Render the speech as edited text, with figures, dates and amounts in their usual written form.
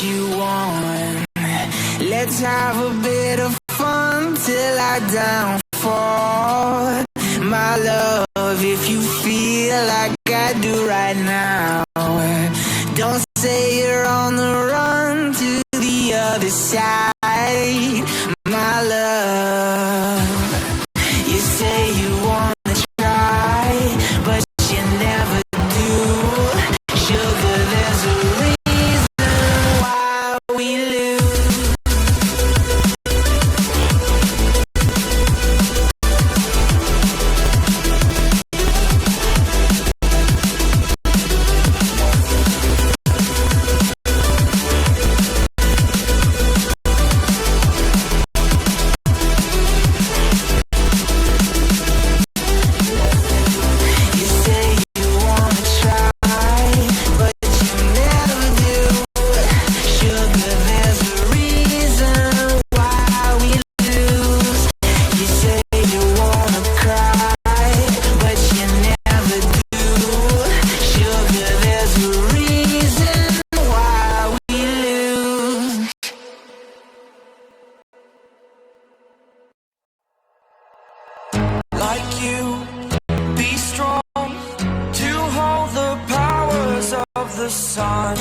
you want. Let's have a bit of fun till I downfall. My love, if you feel like I do right now, don't say you're on the run to the other side. My love, you say you wanna try, but you never do. Sugar, there's a reason why we lose. Like you, be strong to hold the powers of the sun.